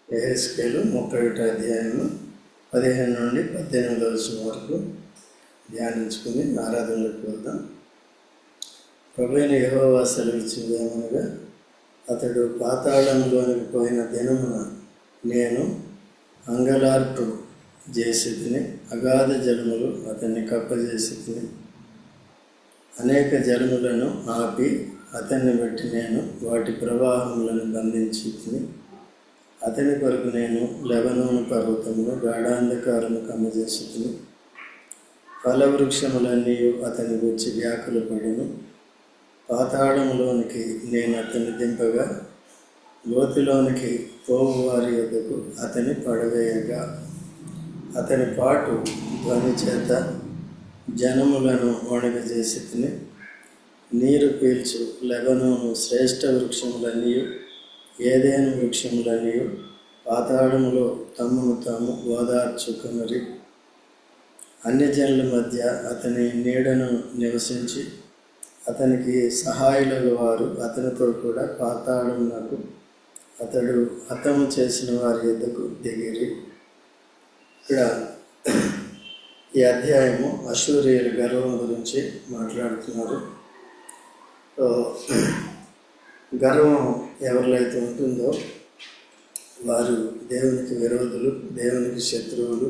యెహెజ్కేలు 31వ అధ్యాయము 15 నుండి 18వ వచనం వరకు ధ్యానించుకుని ఆరాధనలోకి వెళ్దాం. ప్రభువైన యెహోవా సెలవిచ్చిందేమనగా, అతడు పాతాళంలోనికి పోయిన దినమున నేను అంగలార్పు చేసి తిని, అగాధ జలములు అతన్ని కప్పజేసి తిని, అనేక జలములను ఆపి అతన్ని బట్టి నేను వాటి ప్రవాహములను బంధించి తిని, అతని కొరకు నేను లెబనోను పర్వతమును గాఢాంధకారము కమ్మజేసి తిని, ఫలవృక్షములన్నీ అతని గురించి వ్యాకులపడెను. పాతాళములోనికి నేను అతన్ని దింపగా, లోతులోనికి పోవు వారి యొద్దకు అతని పడవేయగా, అతని పాటు ధ్వని చేత జనములను వణగజేసి తిని, నీరు పీల్చు లెబనోను శ్రేష్ఠ వృక్షములన్నీ, ఏదైనా వృక్షములన్నీ పాతాళములో తమను తాము ఓదార్చుకున్నరి. అన్యజనుల మధ్య అతని నీడను నివసించి, అతనికి సహాయులు వారు అతనితో కూడా పాతాళమునకు అతడు హతము చేసిన వారి యొద్దకు దిగిరి. ఇక్కడ ఈ అధ్యాయము అష్షూరీయుల గర్వం గురించి మాట్లాడుతున్నారు. గర్వం ఎవరిలో అయితే ఉంటుందో వారు దేవునికి విరోధులు, దేవునికి శత్రువులు.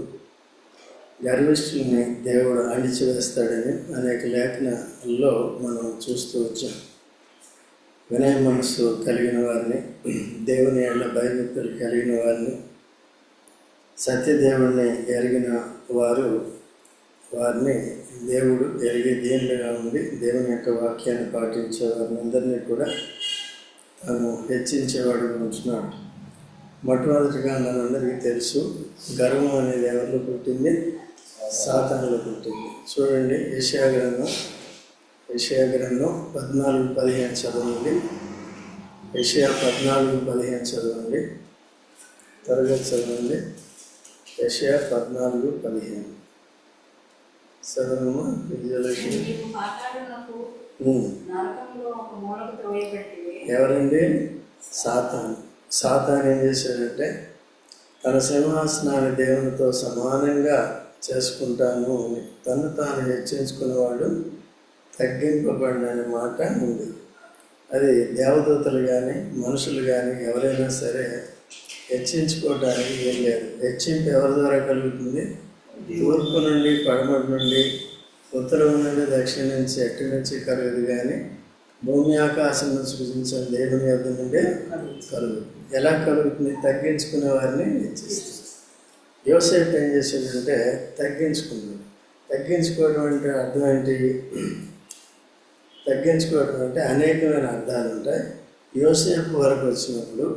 గర్విష్ఠుల్ని దేవుడు అణిచివేస్తాడని అనేక లేఖనాల్లో మనం చూస్తూ వచ్చాం. వినయ మనస్సు కలిగిన వారిని, దేవుని ఏళ్ళ భయభక్తులు కలిగిన వారిని, సత్యదేవుడిని ఎరిగిన వారిని దేవుడు ఎరిగి దీనులుగా ఉండి దేవుని యొక్క వాక్యాన్ని పాటించే వారిని అందరినీ కూడా తాను హెచ్చించేవాడు ఉంటున్నాడు. మొట్టమొదటిగా మనందరికీ తెలుసు, గర్వం అనేది ఎవరిలో పుట్టింది? సాతానులో పుట్టింది. చూడండి, యెషయా గ్రంథం 14:15 చదవండి. యెషయా 14:15 చదవండి. త్వరగా చదవండి. యెషయా 14:15 చదవమ్మా. ఎవరండి? సాతాను. సాతాను ఏం చేశాడంటే, తన సింహాసనాన్ని దేవునితో సమానంగా చేసుకుంటాను అని తను తాను హెచ్చించుకునేవాడు తగ్గింపబడిన మాట ఉంది. అది దేవదూతలు కానీ మనుషులు కానీ ఎవరైనా సరే హెచ్చించుకోవడానికి ఏం లేదు. హెచ్చింపు ఎవరి ద్వారా కలుగుతుంది? తూర్పు నుండి పడమటి నుండి ఉత్తరం నుండి దక్షిణం నుంచి ఎక్కడి నుంచి కలుగుదు, కానీ భూమి ఆకాశం సృజించిన దేవుని యొద్ద నుండి కలుగుతుంది. ఎలా కలుగుతుంది? తగ్గించుకునే వారిని హెచ్చిస్తుంది. యోసేపు ఏం చేశాడంటే తగ్గించుకున్నాడు. తగ్గించుకోవడం అంటే అర్థం ఏంటి? తగ్గించుకోవడం అంటే అనేకమైన అర్థాలు ఉంటాయి. యోసేపు వరకు వచ్చినప్పుడు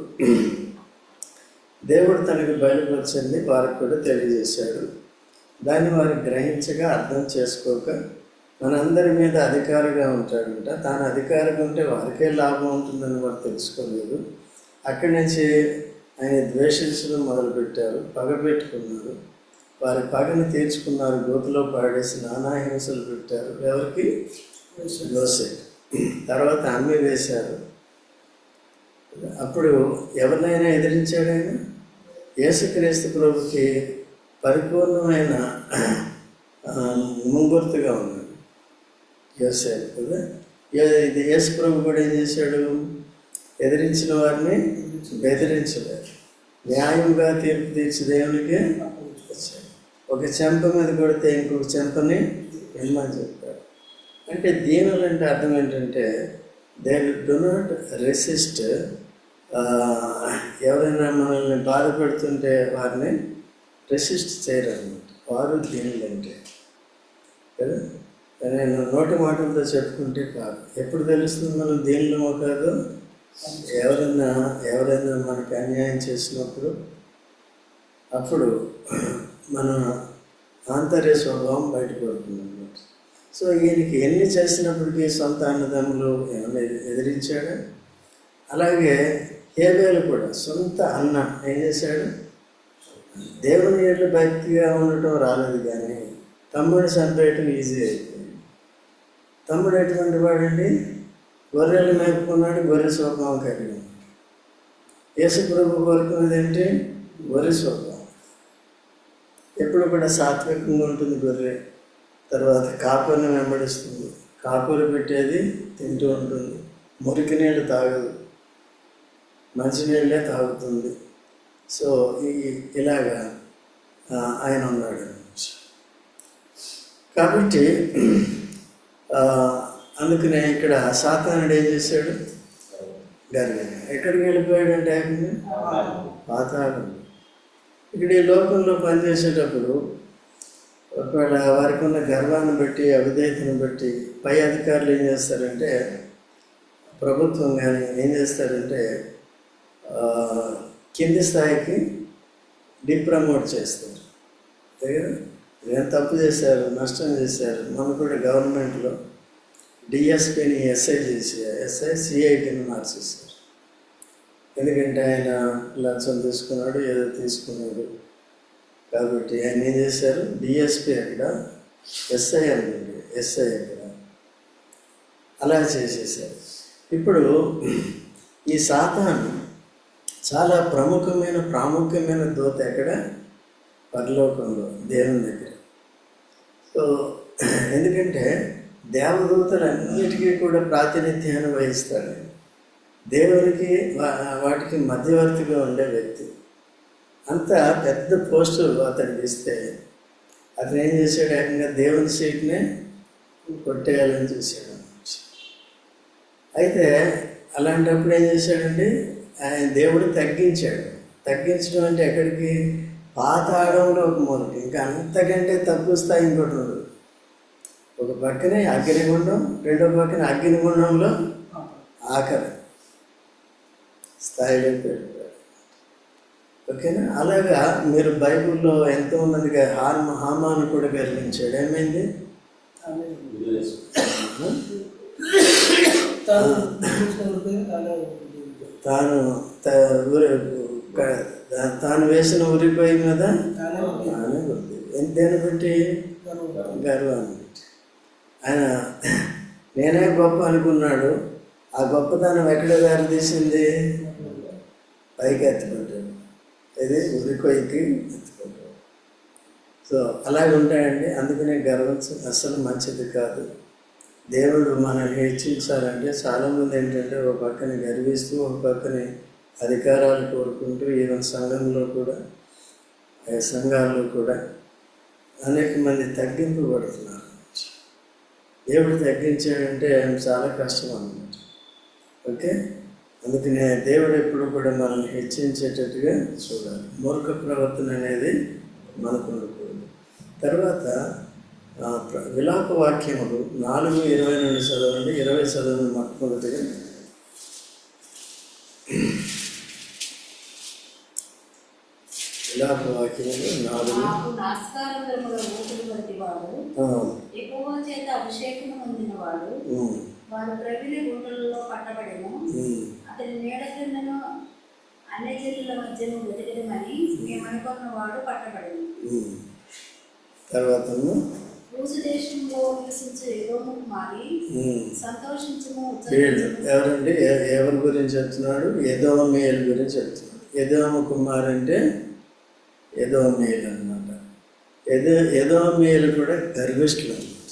దేవుడు తనకు బయలుపరిచింది వారికి కూడా తెలియజేశాడు. దాన్ని వారు గ్రహించగా అర్థం చేసుకోక మనందరి మీద అధికారిగా ఉంటాడంట. తాను అధికారిగా ఉంటే వారికే లాభం ఉంటుందని వారు తెలుసుకోలేదు. అక్కడి నుంచి ఆయన ద్వేషించడం మొదలుపెట్టారు, పగ పెట్టుకున్నారు. వారి పగని తీర్చుకున్నారు, గోతులో పాడేసి నానా హింసలు పెట్టారు. ఎవరికి? యోసేపు. తర్వాత అమ్మి వేశారు. అప్పుడు ఎవరినైనా ఎదిరించాడు ఆయన? యేసుక్రీస్తు ప్రభుకి పరిపూర్ణమైన ముంగుర్తుగా ఉన్నాడు యోసేపు కదా. ఇది యేసు ప్రభు కూడా ఏం చేశాడు? ఎదిరించిన వారిని బెదిరించలేదు, న్యాయంగా తీర్పు తీర్చి దేవునికి వచ్చాడు. ఒక చెంప మీద కొడితే ఇంకొక చెంపని ఇమ్మని చెప్పాడు. అంటే దీనులంటే అర్థం ఏంటంటే దే డు నాట్ రెసిస్ట్. ఎవరైనా మనల్ని బాధపెడుతుంటే వారిని రెసిస్ట్ చేయరు అన్నమాట. వారు దీనులంటే కదా. నేను నోటి మాటలతో చెప్పుకుంటే కాదు. ఎప్పుడు తెలుస్తుంది మనం దీనులమో కాదు? ఎవరైనా మనకు అన్యాయం చేసినప్పుడు, అప్పుడు మన ఆంతర్య స్వభావం బయటపడుతుంది అన్నమాట. సో ఈయనకి ఎన్ని చేసినప్పటికీ సొంత అన్నదమ్ములు ఏమైనా ఎదిరించాడు. అలాగే హేబేలు కూడా సొంత అన్న ఏం చేశాడు? దేవుని ఏళ్ళు భక్తిగా ఉండటం రాలేదు, కానీ తమ్ముడు చంపేయటం ఈజీ అయిపోయింది. తమ్ముడు ఎటువంటి వాడండి? గొర్రెలు మేపుకున్నాడు, గొర్రె స్వభావం కలిగి. యేసు ప్రభు కోరుకున్నది ఏంటి? గొర్రె స్వభావం. ఎప్పుడు కూడా సాత్వికంగా ఉంటుంది గొర్రె. తర్వాత కాపరిని వెంబడిస్తుంది, కాపరి పెట్టేది తింటూ ఉంటుంది, మురికి నీళ్ళు తాగదు, మంచినీళ్ళే తాగుతుంది. సో ఇలాగా ఆయన ఉన్నాడు. కాబట్టి అందుకనే ఇక్కడ సాతానుడు ఏం చేశాడు? గర్వం. ఎక్కడికి వెళ్ళిపోయాడంటే పాతాళం. ఇక్కడ ఈ లోకంలో పనిచేసేటప్పుడు ఒకవేళ వారికి ఉన్న గర్వాన్ని బట్టి, అవిధేయతను బట్టి పై అధికారులు ఏం చేస్తారంటే, ప్రభుత్వం కానీ ఏం చేస్తారంటే కింది స్థాయికి డిప్రమోట్ చేస్తారు. దగ్గర ఏం తప్పు చేశారు, నష్టం చేశారు. మనం కూడా గవర్నమెంట్లో డిఎస్పీని ఎస్ఐ సిఐటిని మార్చేశారు. ఎందుకంటే ఆయన లంచం తీసుకున్నాడు, ఏదో తీసుకున్నాడు. కాబట్టి ఆయన ఏం చేశారు? డిఎస్పీ అక్కడ, ఎస్ఐ అనుకోండి, ఎస్ఐ అక్కడ, అలా చేసేసారు. ఇప్పుడు ఈ సాతాను చాలా ప్రాముఖ్యమైన దూత ఎక్కడ? పరలోకంలో, దేవుని దగ్గర. సో ఎందుకంటే దేవదూతలన్నిటికీ కూడా ప్రాతినిధ్యాన్ని వహిస్తాడు. దేవునికి వాటికి మధ్యవర్తిగా ఉండే వ్యక్తి. అంత పెద్ద పోస్టు అతనికి ఇస్తే అతను ఏం చేశాడు? ఏకంగా దేవుని సీట్నే కొట్టేయాలని చూశాడు. అయితే అలాంటప్పుడు ఏం చేశాడండి? ఆయన దేవుడు తగ్గించడం అంటే ఎక్కడికి? పాతాళంలో ఒక మూలకి. ఇంకా అంతకంటే తక్కువ స్థాయి ఇంకోటి ఉండదు. ఒక పక్కనే అగ్నిగుండం, రెండో పక్కన అగ్నిగుండంలో ఆఖరి స్థాయిలో పెట్టారు. ఓకేనా? అలాగా మీరు బైబిల్లో ఎంతో మందిగా హామాను కూడా గర్వించాడు. ఏమైంది? తాను వేసిన ఉరిపోయి మీద దేని బట్టి? గర్వాన్ని బట్టి. ఆయన నేనే గొప్ప అనుకున్నాడు. ఆ గొప్పతనం ఎక్కడ దారి తీసింది? పైకి ఎత్తిపడ్డాడు. ఇది ఉరికొయ్యికి ఎత్తిపడ్డాడు. సో అలాగే ఉంటాయండి. అందుకనే గర్వం అస్సలు మంచిది కాదు. దేవుడు మనల్ని హెచ్చించాలంటే చాలామంది ఏంటంటే ఒక పక్కన గర్విస్తూ, ఒక పక్కన అధికారాలు కోరుకుంటూ, ఈవెన్ సంఘాల్లో కూడా అనేక మంది తగ్గింపబడుతున్నారు. దేవుడు తగ్గించాడంటే చాలా కష్టం అన్నమాట. ఓకే, అందుకనే దేవుడు ఎప్పుడు కూడా మనల్ని హెచ్చించేటట్టుగా చూడాలి. మూర్ఖ ప్రవర్తన అనేది మనకు ఉండకూడదు. తర్వాత విలాప వాక్యములు 4:20 నుండి చదవండి. 20 చదవండి మొట్టమొదటిగా. విలాప వాక్యములు 4. వారు ప్రవిలి గుంటలలో పట్టబడెను. అతని నీడ క్రిందను అన్యజనుల మధ్యను వెతకడమని మేము అనుకున్న వాడు పట్టబడెను. తర్వాత రూసు దేశంలో నివసించే ఎదోము కుమారి సంతోషించుము. ఎవరండి? ఎవరి గురించి చెప్తున్నాడు? ఎదోమేలు గురించి చెప్తున్నాడు. ఎదోము కుమార్ అంటే ఎదోమేలు అన్నమాట. ఎదోమేలు కూడా గర్విష్ఠులు అన్నమాట,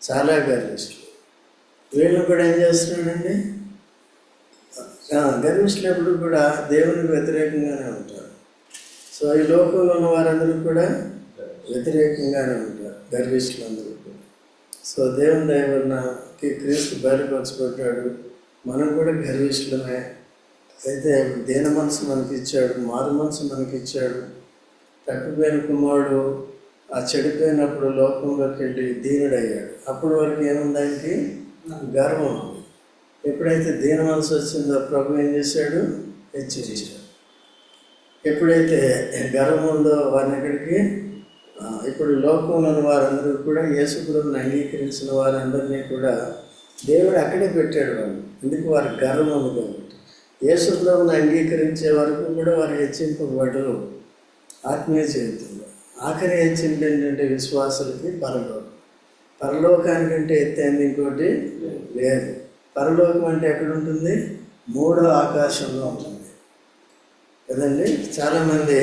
చాలా గర్విష్ఠులు. వీళ్ళు కూడా ఏం చేస్తున్నాడండి? గర్విష్ఠులు ఎప్పుడు కూడా దేవునికి వ్యతిరేకంగానే ఉంటారు. సో ఈ లోకంలో ఉన్న వారందరూ కూడా వ్యతిరేకంగానే ఉంటారు, గర్విష్ఠులందరూ కూడా. సో దేవుని దయ వలనకి క్రీస్తు బయలుపరచబడ్డాడు. మనం కూడా గర్విష్ఠులమే. అయితే దీన మనసు మనకి ఇచ్చాడు, మారు మనసు మనకి ఇచ్చాడు. తప్పిపోయిన కుమారుడు ఆ చెడిపోయినప్పుడు లోకంలోకి వెళ్ళి దీనుడయ్యాడు. అప్పటి వరకు ఏముంది? ఆయనకి గర్వం ఉంది. ఎప్పుడైతే దీన మనసు వచ్చిందో ప్రభు ఏం చేశాడు? హెచ్చరించాడు. ఎప్పుడైతే గర్వం ఉందో వారిని ఎక్కడికి? ఇప్పుడు లోకంలోని వారందరూ కూడా యేసు ప్రభువుని అంగీకరించిన వారందరినీ కూడా దేవుడు అక్కడే పెట్టాడు. వాళ్ళు ఎందుకు? వారి గర్వం ఉంది కాబట్టి. యేసు ప్రభువుని అంగీకరించే వరకు కూడా వారు హెచ్చింపబడరు ఆత్మీయ జీవితంలో. ఆఖరి హెచ్చింపు ఏంటంటే విశ్వాసులకి పరలోకానికంటే ఎత్తైంది ఇంకోటి లేదు. పరలోకం అంటే ఎక్కడ ఉంటుంది? 3వ ఆకాశంలో ఉంటుంది. కదండి. చాలామంది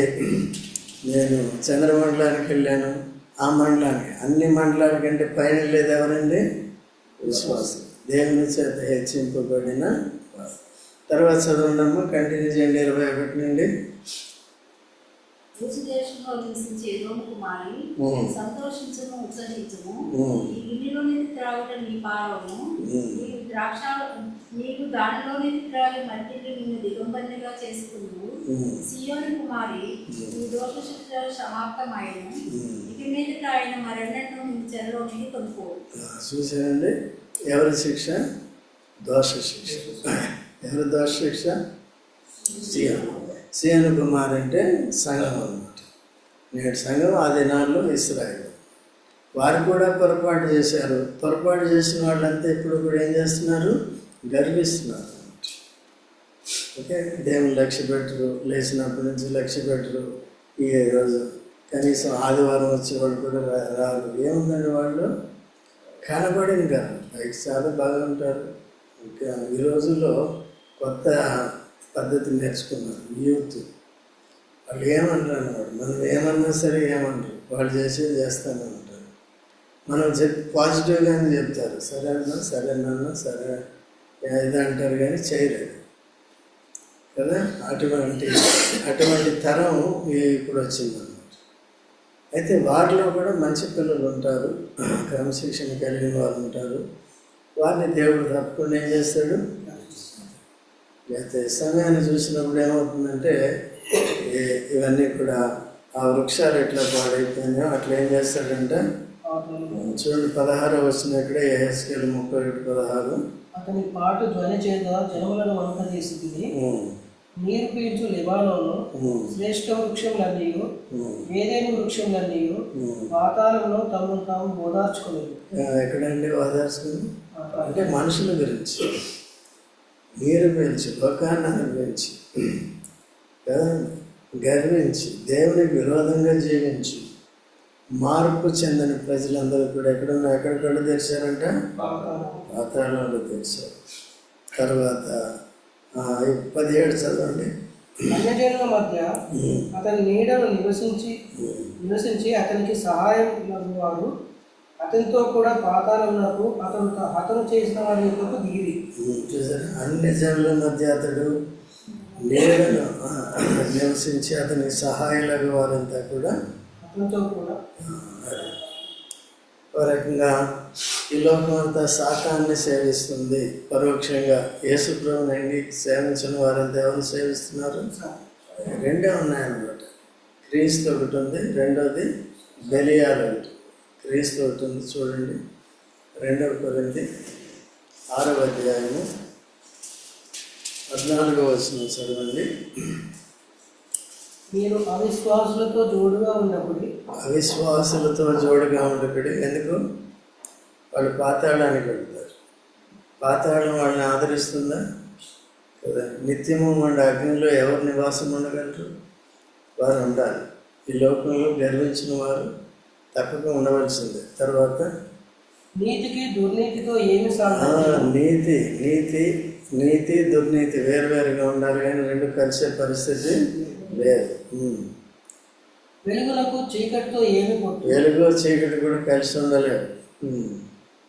నేను చంద్రమండలానికి వెళ్ళాను, ఆ మండలానికి, అన్ని మండలాల కంటే పైన లేదు ఎవరండి? విశ్వాసం, దేవుని చేత హెచ్చింపబడిన వారు. తర్వాత చదవండమ్మా, కంటిన్యూ చేయండి 21 నుండి. దేశంలో నివసించే ఎదోము కుమారి, సంతోషించము, ఉత్సహించము. ఈ గిన్నెలోని త్రాగుట నీ పాలము, నీకు దానిలోని త్రాగి మట్టిని నిన్ను దిగంబరిగా చేసుకున్నావు. సియోను కుమారి, నీ దోష శిక్షలు సమాప్తమైనను, ఇక మీదట ఆయన మరెన్నెన్నో నీ చెరలోనికి కొనుక్కోవు. చూసారండి, ఎవరి శిక్ష? దోష శిక్ష. ఎవరి దోష శిక్ష? సియోను కుమార్ అంటే సంఘం అన్నమాట. నేటి సంఘం ఆ దినాల్లో ఇశ్రాయేలు. వారు కూడా పొరపాటు చేశారు. పొరపాటు చేసిన వాళ్ళంతా ఇప్పుడు కూడా ఏం చేస్తున్నారు? గర్విస్తున్నారు. ఓకే, దేవుని లక్ష్య పెట్టరు, లేచినప్పటి నుంచి లక్ష్య పెట్టరు. ఈ రోజు కనీసం ఆదివారం వచ్చేవాళ్ళు కూడా రారు. ఏముందండి, వాళ్ళు కనబడింది కదా, పైకి చాలా బాగా ఉంటారు. ఇంకా ఈ రోజుల్లో కొత్త పద్ధతి నేర్చుకున్నారు యూత్. వాళ్ళు ఏమంటారు అన్నమాట, మనం ఏమన్నా సరే ఏమంటారు, వాళ్ళు చేసేది చేస్తూనే ఉంటారు. మనం పాజిటివ్గానే చెప్తారు, సరేనా సరేనన్నా సరే ఇది అంటారు, కానీ చేయలేదు కదా. అటువంటి తరం ఇప్పుడు వచ్చిందన్నమాట. అయితే వారిలో కూడా మంచి పిల్లలు ఉంటారు, క్రమశిక్షణ కలిగిన వాళ్ళు ఉంటారు. వారిని దేవుడు తప్పకుండా ఏం చేస్తాడు? అయితే సమయాన్ని చూసినప్పుడు ఏమవుతుందంటే, ఇవన్నీ కూడా ఆ వృక్షాలు ఎట్లా పాడైపోయినాయో అట్లా ఏం చేస్తాడంటే, చూడండి 16 వచ్చినక్కడే యెహెజ్కేలు 31:16. అతని పాటు ధ్వని చేత జనములను వంక చేసి నీరు పీల్చు లెబానోను శ్రేష్ఠ వృక్షములన్నీ, ఏదేను వృక్షములన్నీ పాతాళంలో తమను తాము ఓదార్చుకునేది. ఎక్కడండి ఓదార్చుకుని? అంటే మనుషుల గురించి. నీరు పీల్చి, లోకాన్ని అనుభవించి, గర్వించి, దేవునికి విరోధంగా జీవించి మార్పు చెందిన ప్రజలందరూ కూడా ఎక్కడ కళ్ళు తెరిచారంట? పాతాళంలో తెరిచారు. తర్వాత 17 చదవండి. అన్యజనుల మధ్య అతని నీడను నివసించి అతనికి సహాయం వారు అతనితో కూడా పాతాళమునకు అతను చేసిన వారి యొక్క దిగిరి. చూసారా, అన్ని జనుల మధ్య అతడు నీడను నివసించి అతనికి సహాయాలకు వారంతా కూడా అతనితో కూడా. ఒక రకంగా ఈ లోకం అంతా సాతాన్ని సేవిస్తుంది పరోక్షంగా. యేసు ప్రభువుని సేవించిన వారంతా ఎవరు సేవిస్తున్నారు? రెండే ఉన్నాయన్నమాట. క్రీస్తు ఒకటి ఉంది, రెండోది బెలియాలు ఒకటి. క్రీస్తు ఒకటి ఉంది, చూడండి 2 కొరింథీ 6వ అధ్యాయము 14వ వచనం చదవండి. మీరు అవిశ్వాసులతో జోడుగా ఉన్నప్పుడు. అవిశ్వాసులతో జోడుగా ఉండకూడదు. ఎందుకు? వాళ్ళు పాతాళానికి వెళ్తారు. పాతాళం వాళ్ళని ఆదరిస్తుందా? కదా. నిత్యము ఉండే అగ్నిలో ఎవరు నివాసం ఉండగలరు? వారు ఉండాలి. ఈ లోకంలో గర్వించిన వారు తప్పక ఉండవలసిందే. తర్వాత నీతికి దుర్నీతితో ఏమి నీతి దుర్నీతి వేరువేరుగా ఉండాలి, కానీ రెండు కలిసే పరిస్థితి లేదు. వెలుగులకు చీకటితో ఏమి పొత్తు? వెలుగు చీకటి కూడా కలిసి ఉండలేదు.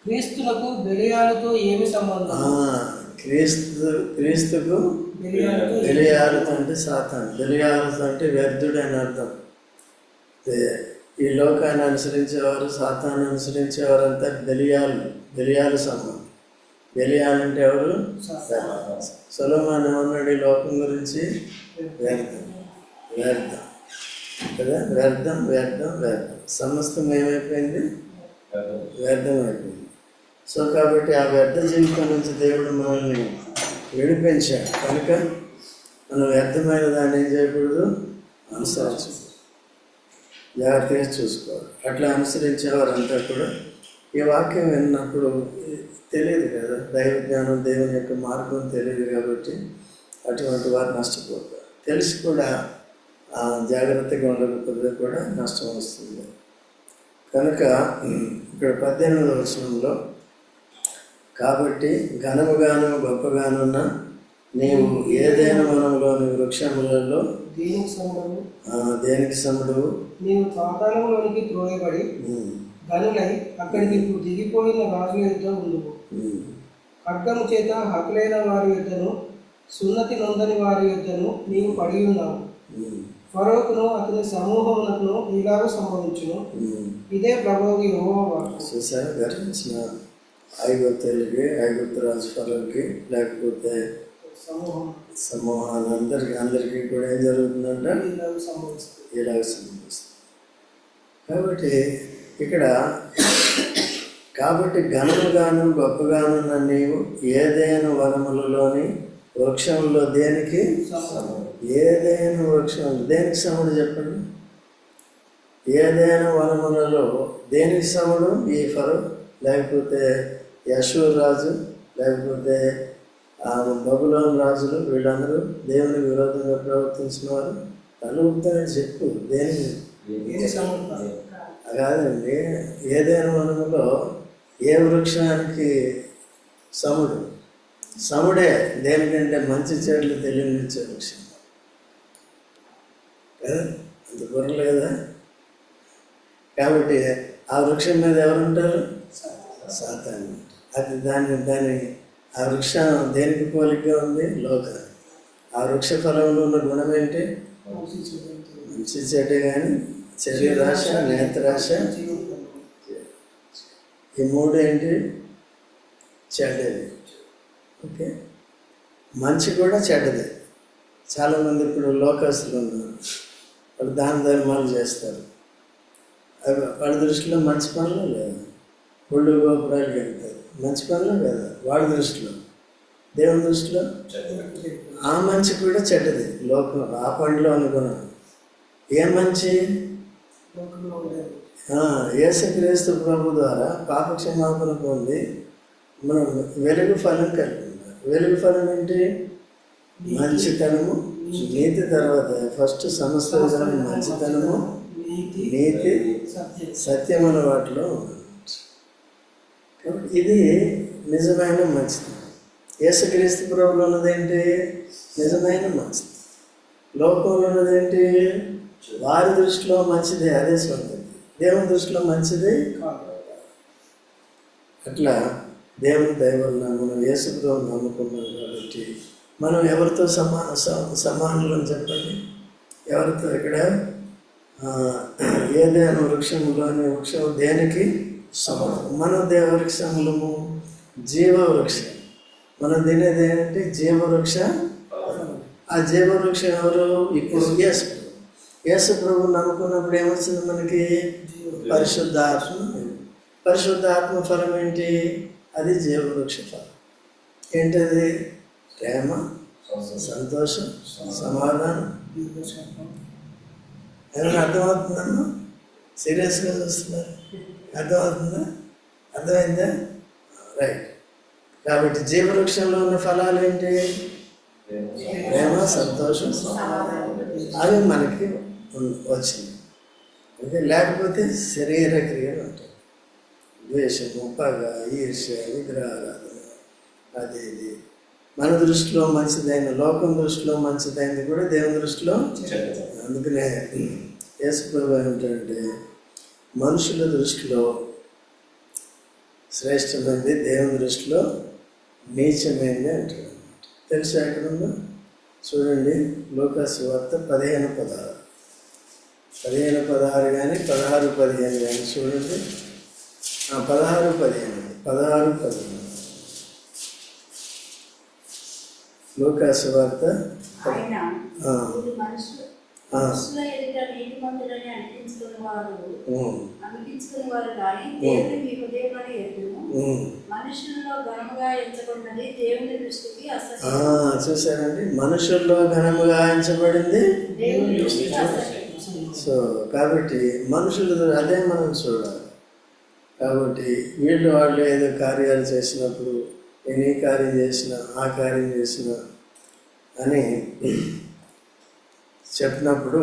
క్రీస్తులకు బెలియాలతో ఏమి సంబంధం? క్రీస్తుకు బెలియాలతో అంటే సాతాను, బెలియాలతో అంటే వ్యర్థుడు అని అర్థం. ఈ లోకాన్ని అనుసరించేవారు, సాతాన్ని అనుసరించేవారంతా బెలియాలు సంబంధం. బెలియాలంటే ఎవరు? సొలొమోను ఏమన్నాడు ఈ లోకం గురించి? వ్యర్థం కదా. వ్యర్థం సమస్తం ఏమైపోయింది? వ్యర్థం అయిపోయింది. సో కాబట్టి ఆ వ్యర్థ జీవితం నుంచి దేవుడు మనల్ని విడిపించాడు. కనుక మనం వ్యర్థమైన దాన్ని ఏం చేయకూడదు? అనుసరించకూడదు, జాగ్రత్తగా చూసుకోవాలి. అట్లా అనుసరించేవారంతా కూడా ఈ వాక్యం విన్నప్పుడు తెలియదు కదా, దైవ జ్ఞానం, దేవుని యొక్క మార్గం తెలియదు కాబట్టి అటువంటి వారు నష్టపోతారు. తెలిసి కూడా జాగ్రత్తగా ఉండకపోతే కూడా నష్టం వస్తుంది. కనుక ఇక్కడ 18వ వచనంలో, కాబట్టి ఘనముగాను గొప్పగానున్న నీవు ఏదైనా వనంలోని వృక్షములలో దేనికి సముడవు? దేనికి సముడు? నీవు పాతాళంలోనికి త్రోయబడి గనులై అక్కడికి దిగిపోయిన రాజు యొద్ద ఉండువు. ఖడ్గము చేత హతులైన వారి యొద్దను సున్నతి నొందని వారి యొద్దను నీవు పడి ఉన్నావు. ఫరోకును అతని సమూహమునకును ఇలాగ సంభవించును. ఇదే ప్రభువు యెహోవా వాక్కు. చూసారా, గర్వించిన ఐగుప్తులకి, ఐగుప్తు రాజు ఫరోకి, లేకపోతే సమూహాలు అందరికీ కూడా ఏం జరుగుతుందంట? ఇలాగ సంభవిస్తుంది. కాబట్టి ఇక్కడ ఘనముగాను గొప్పగాను నీవు ఏదైనా వనములలోని వృక్షంలో దేనికి? ఏదైనా వృక్షం దేనికి సముడు చెప్పండి? ఏదైనా వనములలో దేనికి సముడు? ఈ ఫరో, లేకపోతే యశూర్ రాజు, లేకపోతే బబులోను రాజులు, వీళ్ళందరూ దేవునికి విరోధంగా ప్రవర్తించిన వారు. తలుపుతానని చెప్పు, దేనికి? కాదండి, ఏదైనా వనములో ఏ వృక్షానికి సముడు? సముడే దేనికంటే మంచి చెడులు తెలియనిచ్చే వృక్షం కదా, అంత బుర్ర లేదా? కాబట్టి ఆ వృక్షం మీద ఎవరుంటారు? సాతాను. అది దాని ఆ వృక్షం దేనికి పోలికగా ఉంది? లోకానికి. ఆ వృక్ష ఫలంలో ఉన్న గుణం ఏంటి? మంచి చెడ్డ కానీ శరీరాశ, నేత్రాశ, ఈ మూడు ఏంటి? చెడ్డది. ఓకే, మంచి కూడా చెడ్డది. చాలామంది ఇప్పుడు లోకస్తులు ఉన్నారు, వాళ్ళు దాన ధర్మాలు చేస్తారు. అవి వాళ్ళ దృష్టిలో మంచి పనులు లేదా? ఒళ్ళు గోపురాలు కలుగుతారు, మంచి పనులు కదా వాళ్ళ దృష్టిలో. దేవుని దృష్టిలో ఆ మంచి కూడా చెడ్డది. లోకం ఆ పనిలో అనుకున్నాం. ఏ మంచి? యేసుక్రీస్తు ప్రభు ద్వారా పాప క్షమాపణ పొంది మనం వెలుగు ఫలం కలిగి ఉన్నాం. వెలుగు ఫలం ఏంటి? మంచితనము, నీతి. తర్వాత ఫస్ట్ సమస్త మంచితనము, నీతి, సత్యమైన వాటిలో ఉంది. కాబట్టి ఇది నిజమైన మంచిది. యేసుక్రీస్తు ప్రభువులో ఉన్నదేంటి? నిజమైన మంచిది. లోకంలో ఉన్నదేంటి? వారి దృష్టిలో మంచిదే, అదే సొంతది. దేవుని దృష్టిలో మంచిది కాదు. అట్లా దేవుని దయ వలన మనం యేసు ప్రభువుని నమ్ముకున్నాం కాబట్టి మనం ఎవరితో సమానులు అని చెప్పండి? ఎవరితో? ఇక్కడ ఏదైనా వృక్షంలోని వృక్షం దేనికి సమానం? మన దేవవృక్షములము జీవవృక్షం. మనం తినేది ఏంటి? జీవవృక్ష. ఆ జీవవృక్షం ఎవరు? ఇప్పుడు యేసు ప్రభు నమ్ముకున్నప్పుడు ఏమొచ్చింది మనకి? పరిశుద్ధాత్మ. పరిశుద్ధాత్మ ఫలం ఏంటి? అది జీవవృక్ష ఫలం. ఏంటది? ప్రేమ, సంతోషం, సమాధానం. ఏమైనా అర్థమవుతుందమ్మా? సీరియస్గా చూస్తున్నారు? అర్థమవుతుందా? అర్థమైందా? రైట్. కాబట్టి జీవవృక్షంలో ఉన్న ఫలాలు ఏంటి? ప్రేమ, సంతోషం, అవి మనకి వచ్చింది. అంటే లేకపోతే శరీర క్రియలు ఉంటాయి. ద్వేషము, పగ, ఈర్ష్య, విగ్రహారాధన, అది ఇది. మన దృష్టిలో మంచిదైన, లోకం దృష్టిలో మంచిదైనది కూడా దేవుని దృష్టిలో. అందుకనే యేసు ప్రభువు ఏమిటంటే మనుషుల దృష్టిలో శ్రేష్టమైనది, దేవుని దృష్టిలో నీచమైనది అంటాడు. తెలుసా ఎక్కడుందో? చూడండి, లూకాసు వార్త 15:16. 15:16 కానీ 16:15 కానీ చూడండి. 16:15 లూకాసు వార్త. మనుషుల ఎదుట నీతిమంతులని అనిపించుకుని వారు కానీ దేవుని మీ హృదయంలోనే ఎరుగును. మనుషుల్లో ఘనముగా ఎంచబడినది దేవుని దృష్టికి అసహ్యం. చూసారండి, మనుషుల్లో ఘనముగా ఎంచబడింది దేవుని దృష్టికి అసహ్యం. సో కాబట్టి మనుషులు అదే మనం చూడాలి. కాబట్టి వాళ్ళు ఏదో కార్యాలు చేసినప్పుడు, నేను ఈ కార్యం చేసిన, ఆ కార్యం చేసిన అని చెప్పినప్పుడు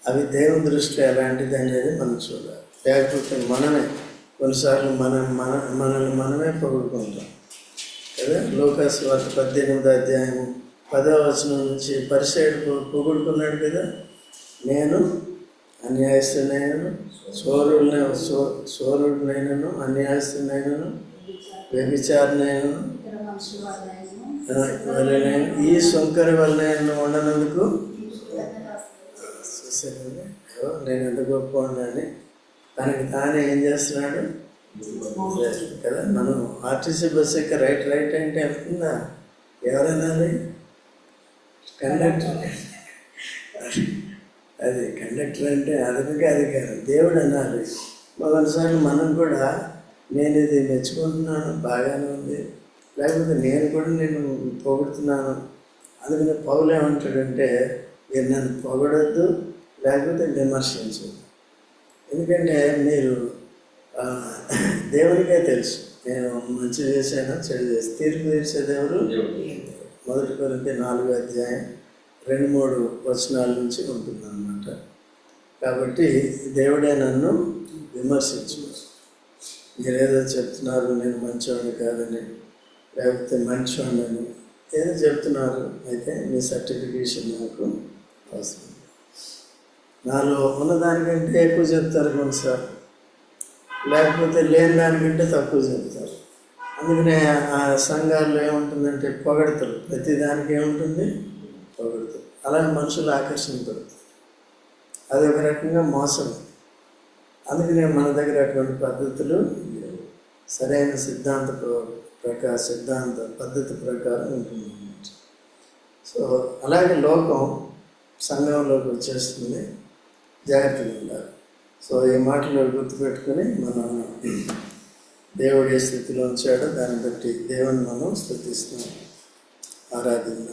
అవి దేవుని దృష్టిలో ఎలాంటిది అనేది మనం చూడాలి. లేకపోతే మనమే కొన్నిసార్లు మనల్ని మనమే పొగుడుకుంటాం. కదా. లూకాసు వార్త 18వ అధ్యాయం 10వ వచనం నుంచి పరిసయ్యుడు పొగుడుకున్నాడు కదా, నేను అన్యాయస్తునైనను చోరుడినైనను అన్యాయస్తునైనను వ్యభిచారినైనను ఇతర మనుషుల వలనను వలనైన ఈ సొంకరి వలన ఉండనందుకు చూసారండి, నేను ఎంత గొప్పవాడిని తనకి తానే ఏం చేస్తున్నాడు కదా. మనం ఆర్టీసీ బస్ ఎక్క రైట్ అంటే వెళ్తుందా? ఎవరన్నాది? కండక్టర్. అది కండక్టర్ అంటే అదనగా అధికారం, దేవుడు అనాలి. మొదటిసారి మనం కూడా నేను ఇది మెచ్చుకుంటున్నాను, బాగానే ఉంది, లేకపోతే నేను కూడా నేను పొగుడుతున్నాను. అందుకని పౌలు ఏమంటాడంటే, మీరు నన్ను పొగడొద్దు, లేకపోతే విమర్శించు. ఎందుకంటే మీరు దేవునికే తెలుసు నేను మంచి చేశాను చెడు చేసి. తీర్పు తీర్చేది ఎవరు? 1 కొరింథీ 4వ అధ్యాయం 2-3 వచనాల నుంచి ఉంటుందన్నమాట. కాబట్టి దేవుడే నన్ను విమర్శించు. మీరేదో చెప్తున్నారు నేను మంచివాడిని కాదని, లేకపోతే మంచివాడిని ఏదో చెప్తున్నారు, అయితే మీ సర్టిఫికేషన్ నాకు అవసరం. నాలో ఉన్నదానికంటే ఎక్కువ చెప్తారు కొన్నిసార్లు, లేకపోతే లేని దానికంటే తక్కువ చెప్తారు. అందుకనే ఆ సంఘాల్లో ఏముంటుందంటే పొగడతారు, ప్రతి దానికి ఏముంటుంది? పొగడతారు. అలాగే మనుషులు ఆకర్షింపడతారు. అది ఒక రకంగా మోసం. అందుకనే మన దగ్గర అటువంటి పద్ధతులు సరైన సిద్ధాంత పద్ధతి ప్రకారం ఉంటుంది. సో అలాగే లోకం సంఘంలోకి వచ్చేస్తుంది, జాగ్రత్తగా ఉండాలి. సో ఈ మాటలు గుర్తుపెట్టుకొని మనం దేవుడు ఏ స్థితిలో ఉంచాడో దాన్ని బట్టి దేవుని మనం స్తుతిస్తున్నాం, ఆరాధిస్తున్నాం.